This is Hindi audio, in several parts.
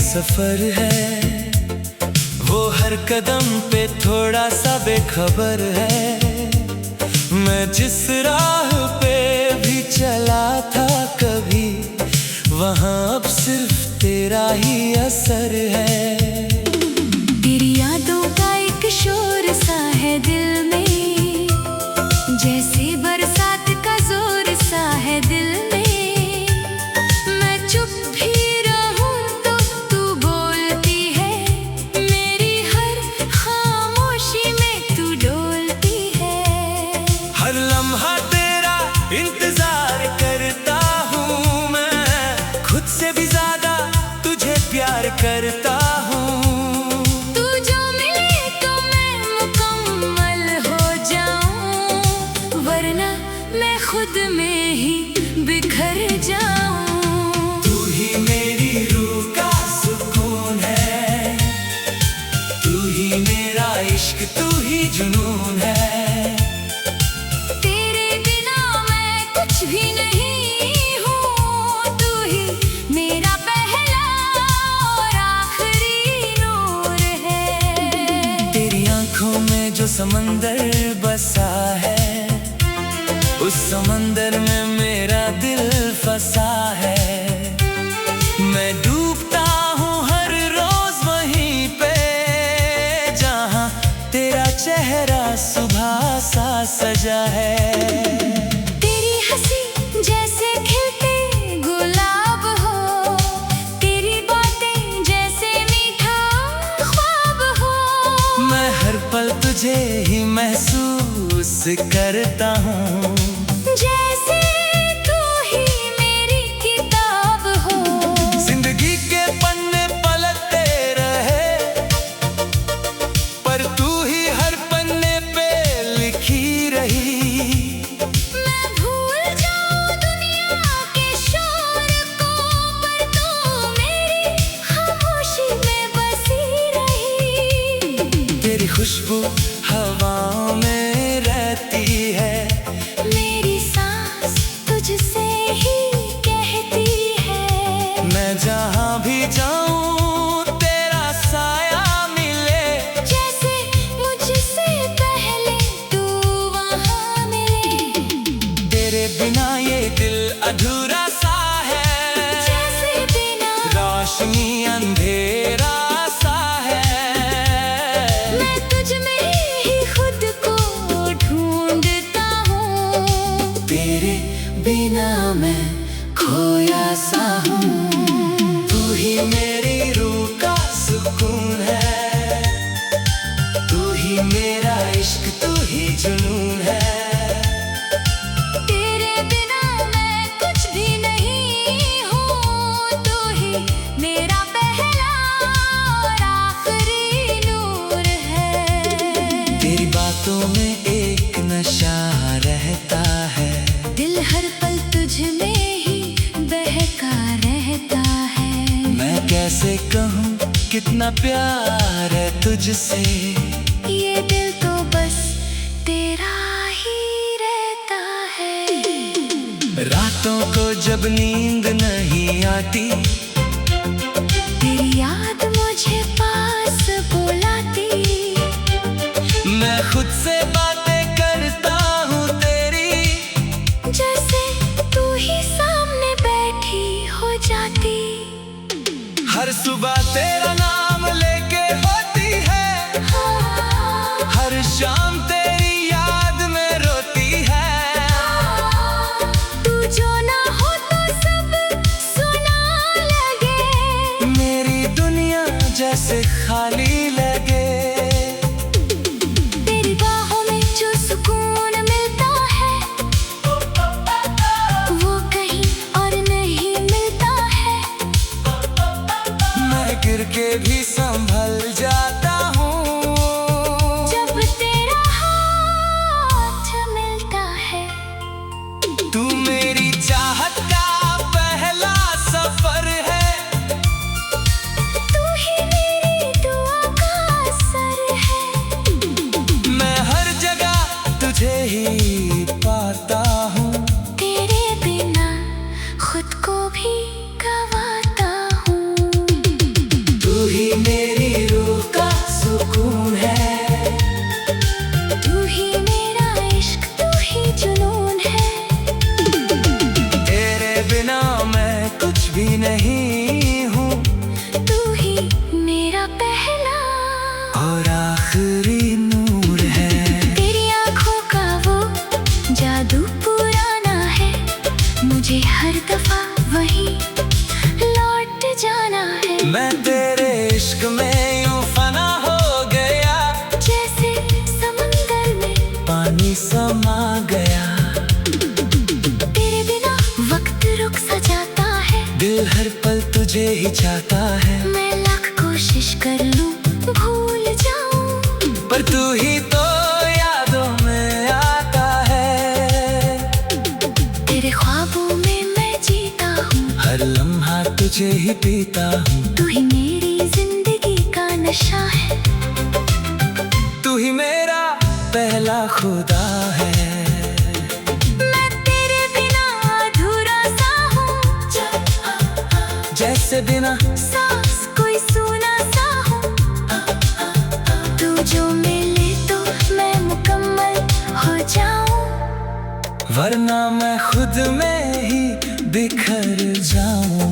सफर है, वो हर कदम पे थोड़ा सा बेखबर है। मैं जिस राह पे भी चला था कभी, वहाँ अब सिर्फ तेरा ही असर है। तेरी यादों का एक शोर सा है दिल में, जैसे बरसात का जोर सा है दिल में। मैं चुप भी रहूं तो तू बोलती है, मेरी हर खामोशी में तू डोलती है। हर लम्हा तेरा इंतजार करता हूँ मैं, खुद से भी ज्यादा तुझे प्यार करता हूँ। तू जो मिले तो मैं मुकम्मल हो जाऊं, वरना मैं खुद में ही बिखर जाऊं। तू ही मेरी रूह का सुकून है, तू ही मेरा इश्क, तू ही जुनून है। तेरे बिना मैं कुछ भी नहीं हूँ, तू ही मेरा पहला और आखिरी नूर है। तेरी आंखों में जो समंदर बसा है, उस समंदर में मेरा दिल फंसा है। मैं डूबता हूँ हर रोज वहीं पे, जहाँ तेरा चेहरा सुबह सा सजा है। तेरी हंसी जैसे खिलते गुलाब हो, तेरी बातें जैसे मीठा ख्वाब हो। मैं हर पल तुझे ही महसूस करता हूँ, जैसे तू ही मेरी किताब हो। जिंदगी के पन्ने पलटते रहे, पर तू ही हर पन्ने पे लिखी रही। मैं भूल जाऊं दुनिया के शोर को, पर तू मेरी खामोशी में बसी रही। तेरी खुशबू हवाओं में रहती है, मेरी सांस तुझसे ही कहती है। मैं जहाँ भी जाऊँ तेरा साया मिले। जैसे मुझसे पहले तू वहाँ मिले, तेरे बिना ये दिल अधूरा सा है, जैसे बिना रोशनी अंधेरा सा है। मैं तुझ में ही खुद को ढूंढता हूँ, तेरे बिना मैं खोया सा हूँ। तू ही मेरी रूह का सुकून है, तू ही मेरा इश्क, तू ही जुनून है। तेरे बिना मैं कुछ भी नहीं हूँ, तू ही मेरा पहला और आखिरी नूर है। तेरी बातों में एक नशा रहता है, दिल हर पल तुझ में ही बहका रहता है। मैं कैसे कहूँ कितना प्यार है तुझसे, ये दिल तो बस तेरा ही रहता है। रातों को जब नींद नहीं आती, तेरी याद मुझे पास बुलाती। मैं खुद से बातें करता हूँ तेरी, जैसे तू ही सामने बैठी हो जाती। हर सुबह तेरा नाम लेके होती है, हर शाम तेरी याद में रोती है। तू जो ना हो तो सब सुना आखिरी नूर है। तेरी आंखों का वो जादू पुराना है, मुझे हर दफा वहीं लौट जाना है। मैं तेरे इश्क में यूं फना हो गया, जैसे समंदर में पानी समा गया। तेरे बिना वक्त रुक सा जाता है, दिल हर पल तुझे ही चाहता है। मैं लाख कोशिश कर लूं भूल जाऊं, पर तू ही तो यादों में आता है। तेरे ख्वाबों में मैं जीता हूँ, हर लम्हा तुझे ही पीता हूँ। तू ही मेरी जिंदगी का नशा है, तू ही मेरा पहला खुदा है। मैं तेरे बिना अधूरा सा हूँ, जैसे बिना सांस कोई सूना सा हूँ। तू जो मिले तो मैं मुकम्मल हो जाऊं, वरना मैं खुद में ही बिखर जाऊं।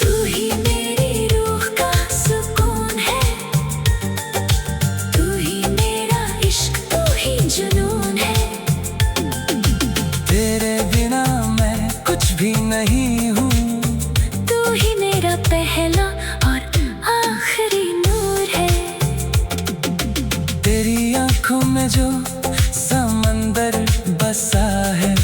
तू ही मेरी रूह का सुकून है, तू ही मेरा इश्क, तू ही जुनून है। तेरे बिना मैं कुछ भी नहीं हूँ। तू ही मेरा पहला और आखिरी नूर है। तेरी आंखों में जो समंदर बसा है,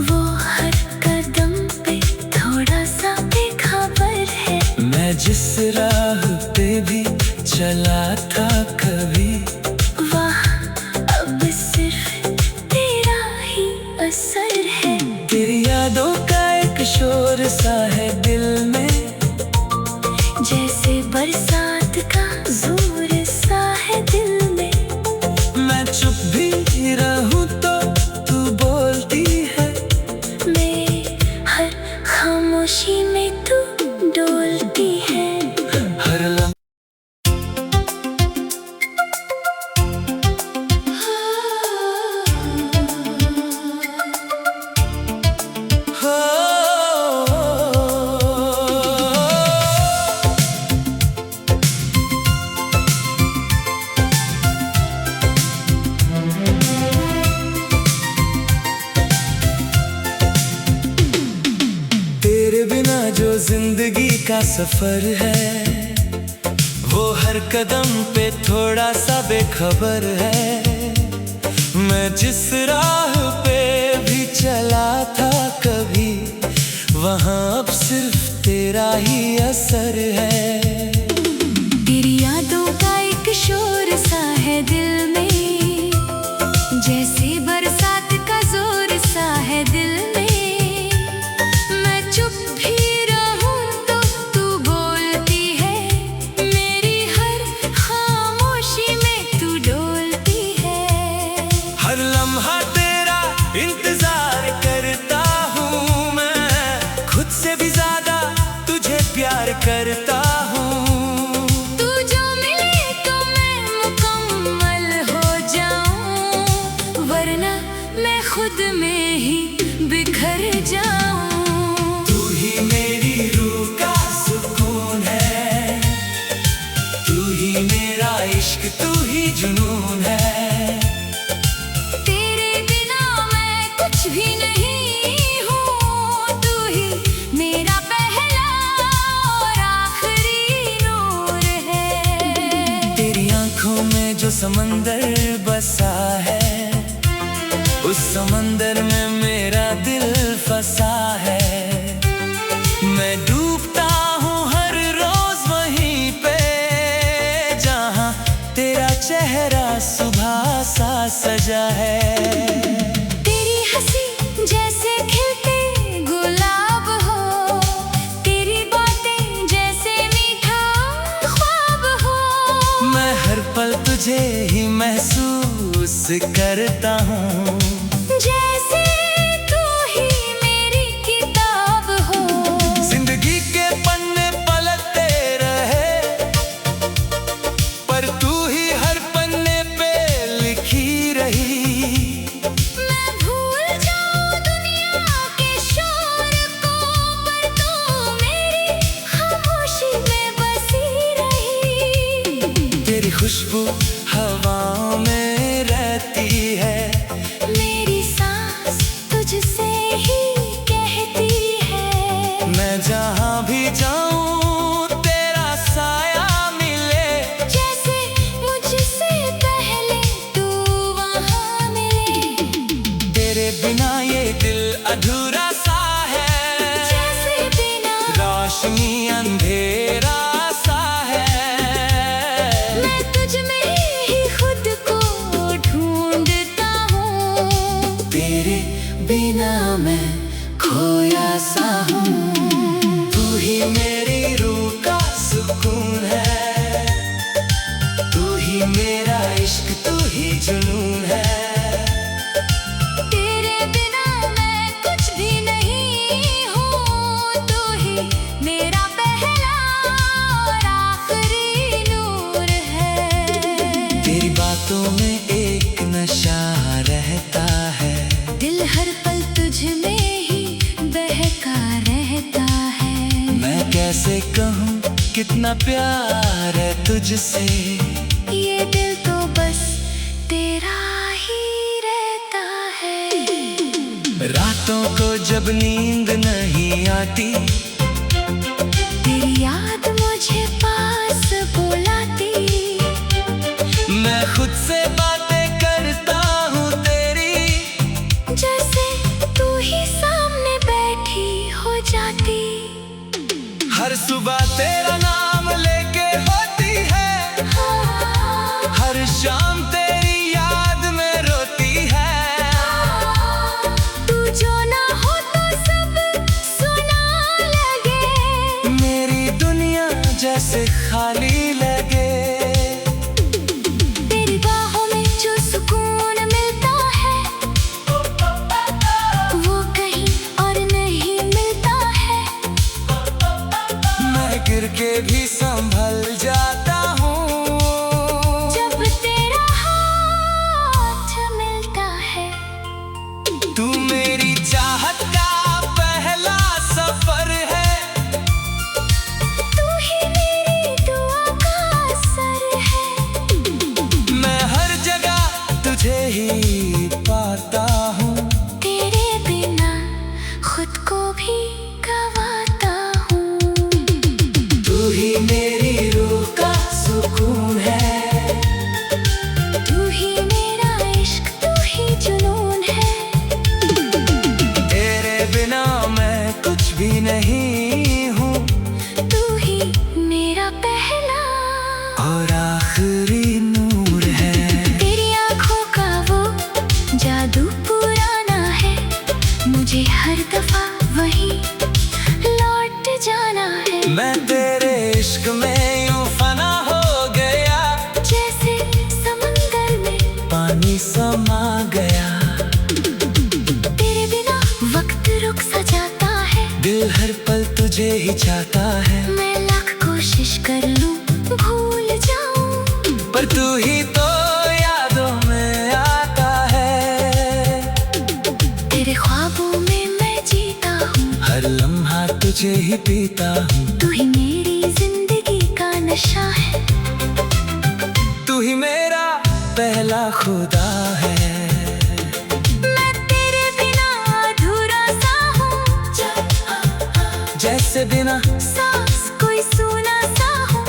वो हर कदम पे थोड़ा सा बेखबर है। मैं जिस राह पे भी चला था कभी, वहाँ अब सिर्फ तेरा ही असर है। तेरी यादों का एक शोर सा है दिल में, जैसे बरसात का जोर सा है दिल में। मैं चुप भी रहूं तो तू बोलती है। मेरे हर खामोशी में तू डोलती है। हर लम्हा तेरे बिना जो जिंदगी का सफर है, वो हर कदम पे थोड़ा सा बेखबर है। मैं जिस राह पे भी चला था कभी, वहाँ अब सिर्फ तेरा ही असर है। तेरी यादों का एक शोर सा है दिल में, जैसे बरसात का जोर सा है दिल में। मैं चुप भी रहूं तो तू बोलती है, मेरी हर खामोशी में तू डोलती है। हर लम्हा तेरा इंतजार करता हूँ, मैं खुद से भी ज्यादा तुझे प्यार करता हूँ। तू जो मिले तो मैं मुकम्मल हो जाऊं, वरना मैं खुद में ही बिखर जाऊं। तू ही मेरी रूह का सुकून है, तू ही मेरा इश्क, तू ही जुनून है। तेरे बिना मैं कुछ भी नहीं हूँ, तू ही मेरा पहला और आखिरी नूर है। तेरी आंखों में जो समंदर बसा है, उस समंदर में मेरा दिल फंसा है। मैं डूबता हूँ हर रोज वहीं पे, जहाँ तेरा चेहरा सुबह सा सजा है। तेरी हंसी जैसे खिलते गुलाब हो, तेरी बातें जैसे मीठा ख्वाब हो। मैं हर पल तुझे ही महसूस करता हूँ, जैसे तू ही मेरी किताब हो। जिंदगी के पन्ने पलटते रहे, पर तू ही हर पन्ने पे लिखी रही। मैं भूल जाऊं दुनिया के शोर को, पर तू मेरी खामोशी में बसी रही। तेरी खुशबू हवाओं में रहती है। मेरी सांस तुझसे ही कहती है। मैं जहाँ भी जाऊँ तेरा साया मिले। जैसे मुझसे पहले तू वहाँ मिले। तेरे बिना ये दिल अधूरा सा है। जैसे बिना रोशनी अंधेरा सा है। मैं तुझ में ही खुद को ढूंढता हूँ। तेरे बिना मैं खोया सा हूँ। तू ही मेरी रूह का सुकून है। तू ही मेरा इश्क, तू ही जुनून है। तेरे बिना मैं कुछ भी नहीं हूँ। तू ही मेरा पहला और आखिरी नूर है। तेरी बातों में एक नशा रहता है। दिल हर पल तुझ में ही बहका रहता है। मैं कैसे कहूँ कितना प्यार है तुझसे। ये दिल तो बस तेरा ही रहता है। रातों को जब नींद नहीं आती, तेरी याद मुझे पास बुलाती। मैं खुद से बातें करता हूँ तेरी। जैसे तू ही सामने बैठी हो जाती। हर सुबह तेरा नाम लेके होती है। हर शाम तेरी याद में रोती है। तू जो ना हो तो सब सुना लगे। मेरी दुनिया जैसे खाली लगे। तेरी बाहों में जो सुकून मिलता है, वो कहीं और नहीं मिलता है। मैं गिर के भी संभल जाता हूँ। जब तेरा हाथ मिलता है। तू मेरी चाहत का पहला सफर है। तू ही मेरी दुआ का असर है। मैं हर जगह तुझे ही पाता हूँ। तेरे बिना खुद को भी गवाता हूँ। तू ही मेरी रूह का सुकून है। तू ही मेरा इश्क, तू ही जुनून है। तेरे बिना मैं कुछ भी नहीं हूँ। तू ही मेरा पहला और आखिरी नूर है। तेरी आँखों का वो जादू पुराना है। मुझे हर दफा वही लौट जाना है। मैं तेरे इश्क में यूं फना हो गया। जैसे समंदर में पानी समा गया। तेरे बिना वक्त रुक सा जाता है। दिल हर पल तुझे ही चाहता है। मैं लाख कोशिश कर लूं भूल जाऊं। पर तू ही तो यादों में आता है। तेरे ख्वाबों में मैं जीता हूँ। हर लम्हा तुझे ही पीता हूँ। तू ही मेरी जिंदगी का नशा है। तू ही मेरा पहला खुदा है। मैं तेरे बिना अधूरा सा हूँ। जैसे बिना सांस कोई सूना सा हूँ।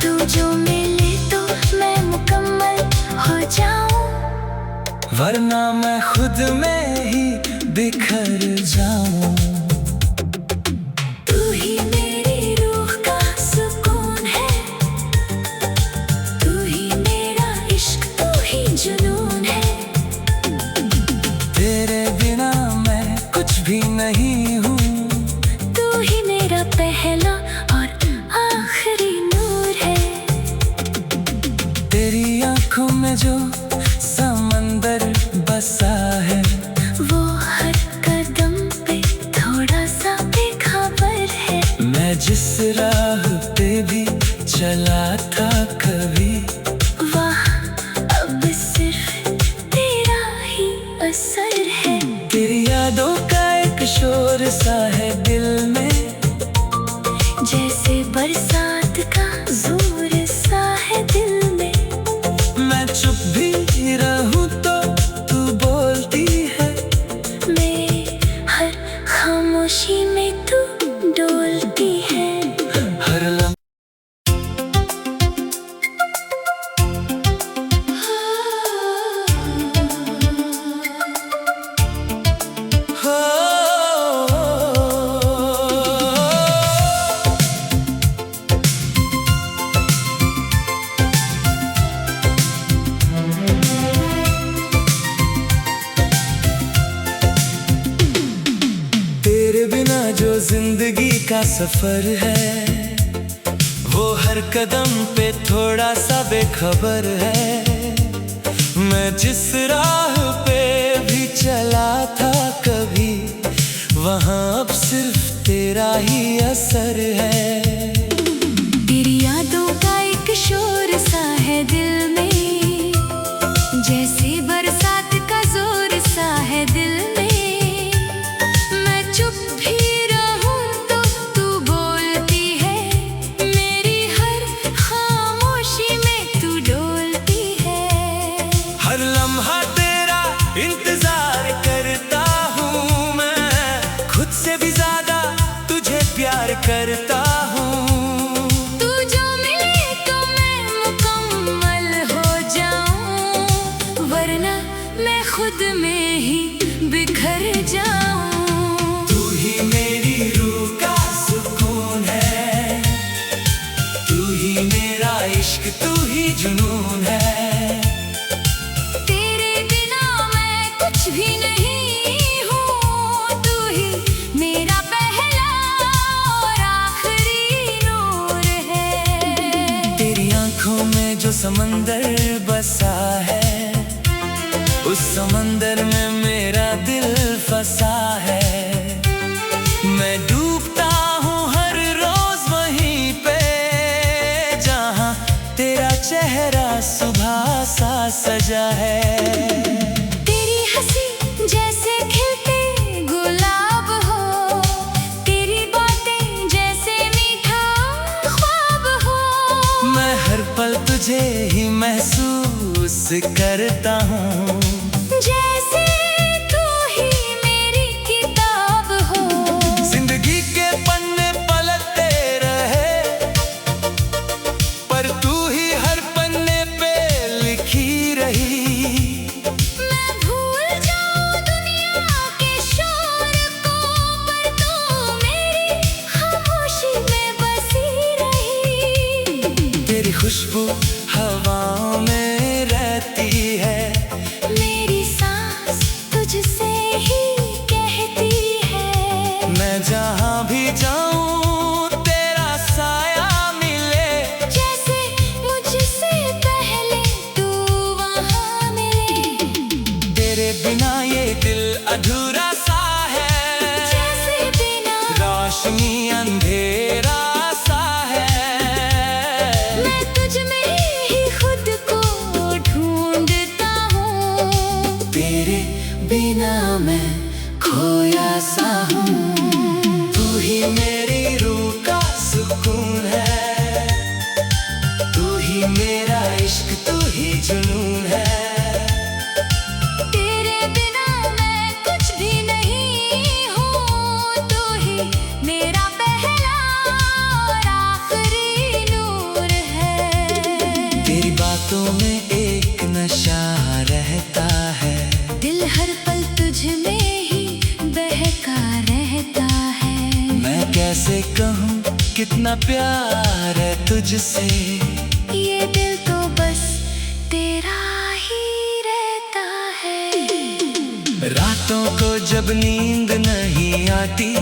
तू जो मिले तो मैं मुकम्मल हो जाऊं। वरना मैं खुद में ही बिखर जाऊं। तू ही मेरी रूह का सुकून है। तू ही मेरा इश्क, तू ही जुनून है। तेरे बिना मैं कुछ भी नहीं हूँ। तू ही मेरा पहला और आखिरी नूर है। तेरी आंखों में जो समंदर बसा है, वो हर कदम पे थोड़ा सा बेखबर है। मैं जिस राह पे भी चला था कभी, वहाँ अब सिर्फ तेरा ही असर है। तेरी यादों का एक शोर सा है दिल में, जैसे बरसात का जोर सा सफर है, वो हर कदम पे थोड़ा सा बेखबर है। मैं जिस राह पे भी चला था कभी, वहाँ अब सिर्फ तेरा ही असर है। तेरी यादों का एक शोर सा है दिल में, जैसे बरसात का जोर सा है दिल में। मैं चुप भी रहूं तो तू बोलती है, मेरी हर खामोशी में तू डोलती है। हर लम्हा तेरा इंतजार करता हूँ मैं, खुद से भी ज्यादा तुझे प्यार करता हूँ। तू जो मिले तो मैं मुकम्मल हो जाऊं, वरना मैं खुद में ही बिखर जाऊं। तू ही मेरी रूह का सुकून है, तू ही मेरा इश्क, तू ही जुनून है। तेरे बिना मैं कुछ भी नहीं हूँ, तू ही मेरा पहला और आखिरी नूर है। तेरी आंखों में जो समंदर बसा है, उस समंदर में मेरा दिल फंसा है। मैं डूबता हूँ हर रोज वहीं पे, जहाँ तेरा चेहरा सुबह सा सजा है। तेरी हंसी जैसे खिलते गुलाब हो, तेरी बातें जैसे मीठा ख्वाब हो। मैं हर पल तुझे ही महसूस करता हूँ, जैसे तू ही मेरी किताब हो। जिंदगी के पन्ने पलटते रहे, पर तू ही हर पन्ने पे लिखी रही। मैं भूल जाऊं दुनिया के शोर को, पर तू मेरी खामोशी में बसी रही। तेरी खुशबू हवाओं में रहती है, मेरी सांस तुझसे ही कहती है। मैं जहाँ भी जाऊँ तेरा साया मिले। जैसे मुझसे पहले तू वहाँ मिले, तेरे बिना ये दिल अधूरा सा है, जैसे बिना रोशनी अंधेरा सा है। मैं तुझ में ही खुद को ढूंढता हूँ, तेरे बिना मैं खोया सा हूँ। तू ही मेरी रूह का सुकून है, तू ही मेरा इश्क, तू ही जुनून है। तेरे बिना मैं कुछ भी नहीं हूँ, तू ही मेरा पहला और आखिरी नूर है। तेरी बातों में एक नशा रहता है, दिल हर पल तुझ में ही बहका रहता है। मैं कैसे कहूँ कितना प्यार है तुझसे, ये दिल तो बस तेरा ही रहता है। रातों को जब नींद नहीं आती,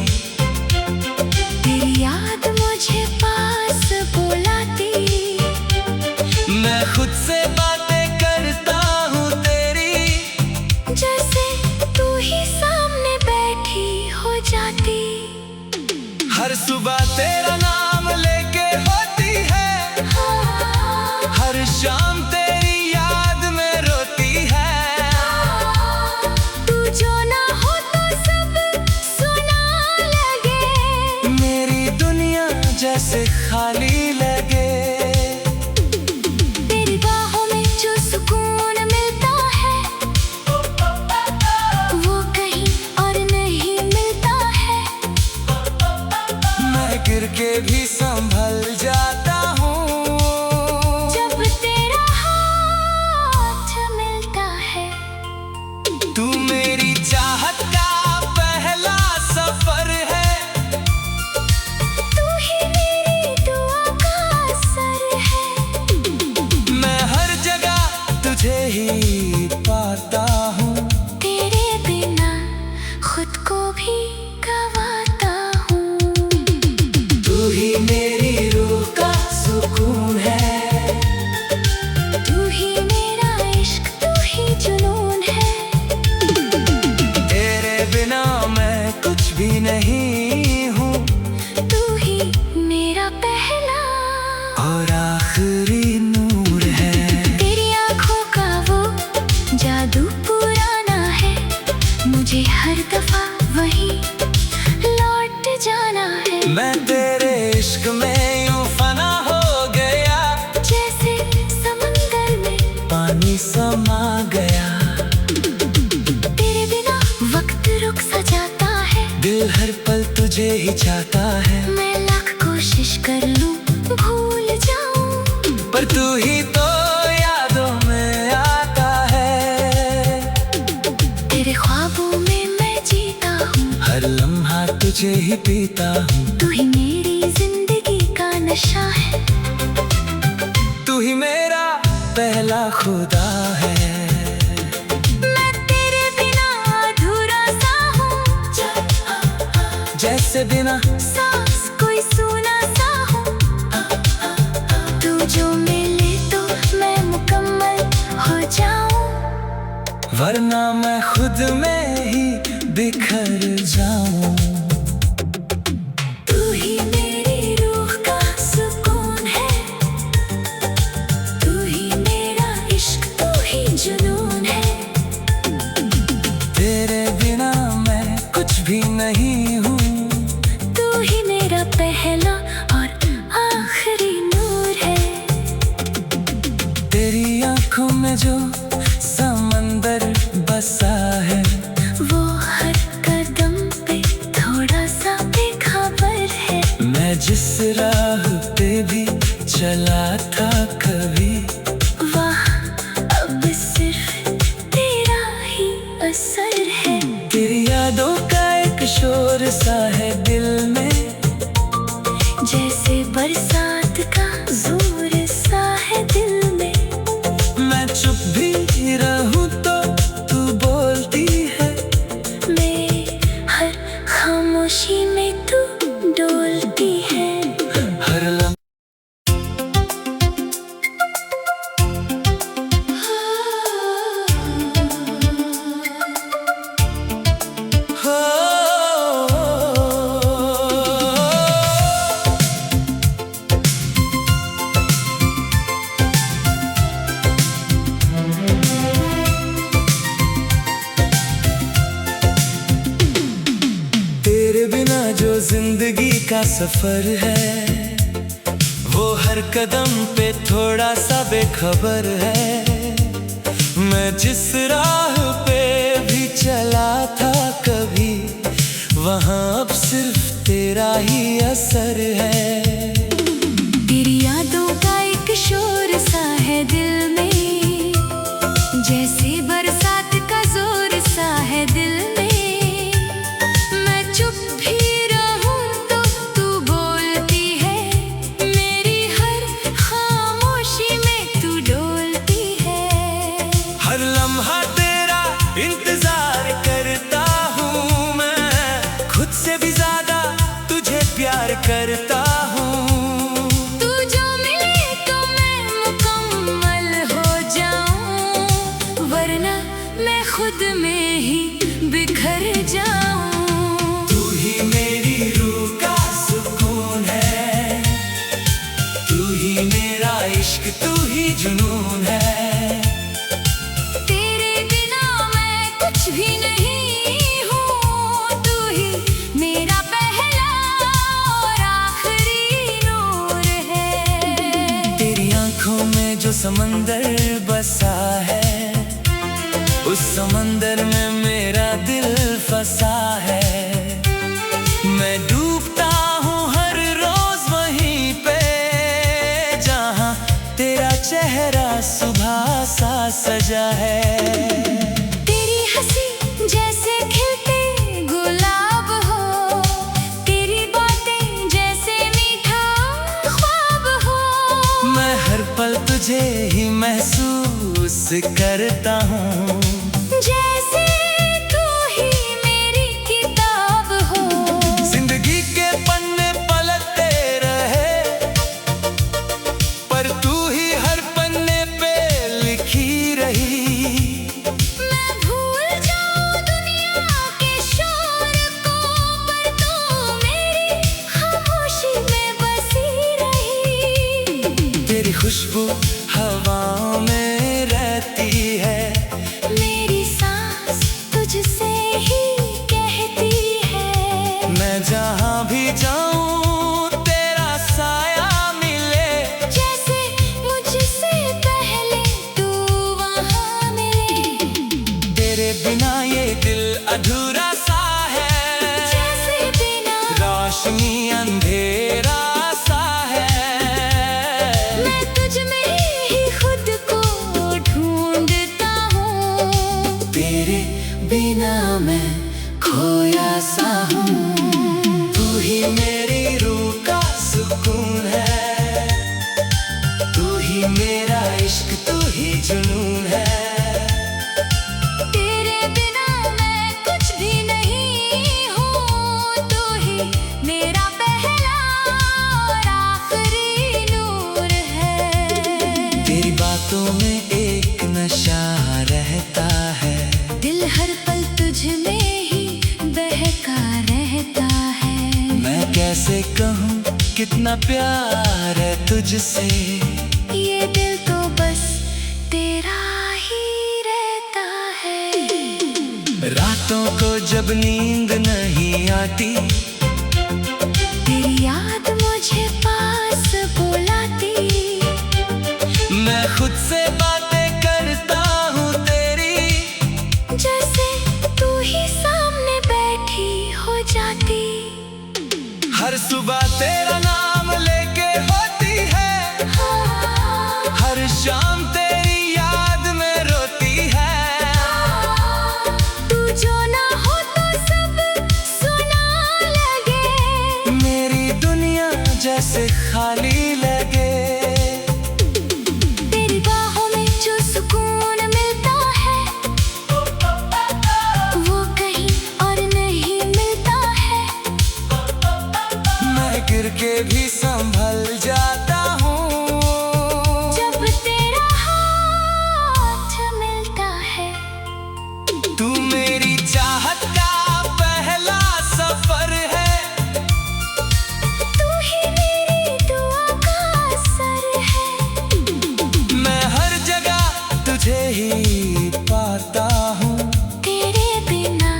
तेरी याद मुझे पास बुलाती। मैं खुद से बातें करता हूँ तेरी, जैसे तू ही सामने बैठी हो जाती। हर सुबह तेरा नाम लेके होती है, हर शाम तेरी याद में रोती है। तू जो ना हो तो सब सुना लगे, मेरी दुनिया जैसे खाली लगे। तेरी बाहों आखिरी नूर है। तेरी आंखों का वो जादू पुराना है, मुझे हर दफा वहीं लौट जाना है। मैं तेरे इश्क में यूं फना हो गया, जैसे समंदर में पानी समा गया। तेरे बिना वक्त रुक सा जाता है, दिल हर पल तुझे ही चाहता है। मैं लाख कोशिश कर लूं भूल जाऊं, पर तू ही तो यादों में आता है। तेरे ख्वाबों में मैं जीता हूँ, हर लम्हा तुझे ही पीता हूँ। तू ही मेरी जिंदगी का नशा है, तू ही मेरा पहला खुदा है। मैं तेरे बिना अधूरा सा हूँ, जैसे बिना सांस कोई सूना सा हूँ। तू जो मिले तो मैं मुकम्मल हो जाऊं, वरना मैं खुद में ही बिखर जाऊं। तू ही मेरी रूह का सुकून है, तू ही मेरा इश्क, तू ही जुनून है। तेरे बिना मैं कुछ भी नहीं हूँ। तू ही मेरा पहला और आखिरी नूर है। तेरी आंखों में जो समंदर बसा है, वो हर कदम पे थोड़ा सा बेखबर है। मैं जिस राह पे भी चला था कभी, वहाँ अब सिर्फ तेरा ही असर है। तेरी यादों का एक शोर सा है दिल में, जैसे बरसात का जोर सा है दिल में। मैं चुप भी रहूं तो तू बोलती है। मेरी हर खामोशी में तू डोलती है। हर लम्हा तेरे बिना जो जिंदगी का सफर है, वो हर कदम पे थोड़ा सा बेखबर है। मैं जिस राह पे भी चला था कभी, वहाँ अब सिर्फ तेरा ही असर है। तेरी यादों का एक शोर सा है दिल में, जैसे बरसात का जोर सा है दिल में। मैं चुप भी रहूं तो तू बोलती है, मेरी हर खामोशी में तू डोलती है। हर लम्हा तेरा इंतजार करता हूँ, मैं खुद से भी ज्यादा तुझे प्यार करता हूँ। तू जो मिले तो मैं मुकम्मल हो जाऊं, वरना मैं खुद में ही बिखर जाऊं। तू ही मेरी रूह का सुकून है, तू ही मेरा इश्क, तू ही जुनून है। तेरे बिना मैं कुछ भी नहीं हूँ, तू ही मेरा पहला और आखिरी नूर है। तेरी आंखों में जो समंदर बसा है, उस समंदर में मेरा दिल फंसा है। मैं डूबता हूँ हर रोज वहीं पे, जहाँ तेरा चेहरा सुबह सा सजा है। तेरी हंसी जैसे खिलते गुलाब हो, तेरी बातें जैसे मीठा ख्वाब हो। मैं हर पल तुझे ही महसूस करता हूँ, जैसे तू ही मेरी किताब हो। जिंदगी के पन्ने पलटते रहे, पर तू ही हर पन्ने पे लिखी रही। मैं भूल जाऊं दुनिया के शोर को, पर तू मेरी खामोशी में बसी रही। तेरी खुशबू हवा में रहती है। मेरी सांस तुझसे ही कहती है। मैं जहाँ भी जाऊँ तेरा साया मिले। जैसे मुझसे पहले तू वहाँ मिले। तेरे बिना ये दिल अधूरा सा है। जैसे बिना रोशनी अंधेरा सा है। मैं तुझ में ही खुद को ढूंढता हूँ। तेरे बिना मैं खोया सा हूँ। तू ही मेरी रूह का सुकून है। तू ही मेरा इश्क, तू ही जुनून है। तेरे बिना मैं कुछ भी नहीं हूँ। तू ही मेरा पहला और आखिरी नूर है। तेरी बातों में एक नशा रहता है। दिल हर पल तुझ में ही बहका रहता है। मैं कैसे कहूँ कितना प्यार है तुझसे। ये दिल तो बस तेरा ही रहता है। रातों को जब नींद नहीं आती, तेरी याद मुझे पास बुलाती। मैं खुद से बातें करता हूँ तेरी। जैसे तू ही सामने बैठी हो जाती। हर सुबह तेरा नाम लेके होती है। हर शाम तेरी याद में रोती है। तू जो ना हो तो सब सुना लगे। मेरी दुनिया जैसे खाली लगे। तेरी बाहों में जो सुकून मिलता है, वो कहीं और नहीं मिलता है। मैं गिर के भी संभल जाता हूँ। जब तेरा हाथ मिलता है। तू मेरी चाहत का पहला सफर है। तू ही मेरी दुआ का असर है। मैं हर जगह तुझे ही पाता हूँ। तेरे बिना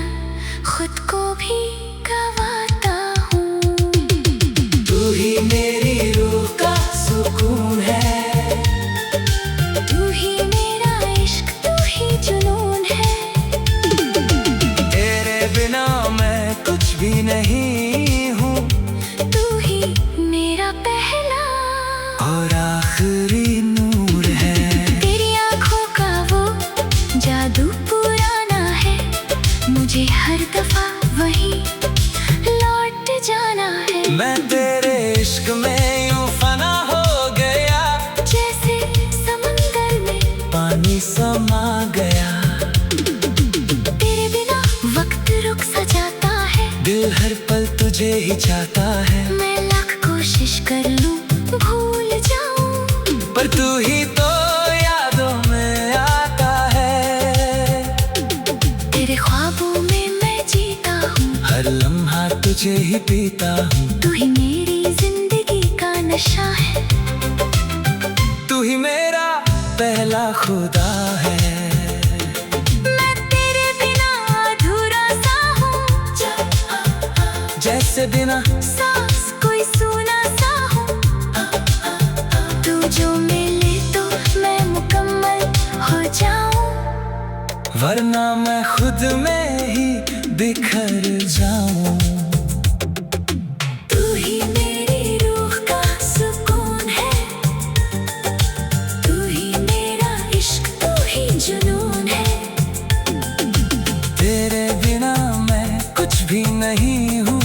खुद को भी गवाता हूँ। तू ही मेरी रूह का सुकून है। तू ही मेरा इश्क, तू ही जुनून है। तेरे बिना मैं कुछ भी नहीं हूँ। तू ही मेरा पहला और आखिरी नूर है। तेरी आँखों का वो जादू पुराना है। मुझे हर दफा वही लौट जाना है। मैं तेरे इश्क में यूं फना हो गया। जैसे समंदर में पानी समा गया। तेरे बिना वक्त रुक सा जाता है। दिल हर पल तुझे ही चाहता है। मैं लाख कोशिश कर लूं भूल जाऊं। पर तू ही तो यादों में आता है। तेरे ख्वाबों में मैं जीता हूँ। हर लम्हा तुझे ही पीता हूँ। तू ही मेरी जिंदगी का नशा है। तू ही मेरा पहला खुदा है। मैं तेरे बिना अधूरा सा हूँ। जैसे बिना सांस कोई सूना सा हूँ। तू जो मिले तो मैं मुकम्मल हो जाऊं। वरना मैं खुद में ही बिखर जाऊं। तू ही मेरी रूह का सुकून है। तू ही मेरा इश्क, तू ही जुनून है। तेरे बिना मैं कुछ भी नहीं हूँ।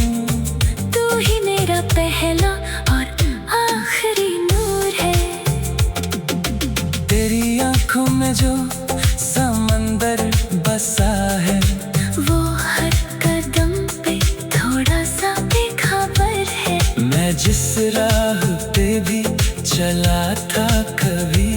तू ही मेरा पहला और आखिरी नूर है। तेरी आंखों में जो समंदर बसा है, वो हर कदम पे थोड़ा सा बेखबर है। मैं जिस राह पे भी चला था कभी,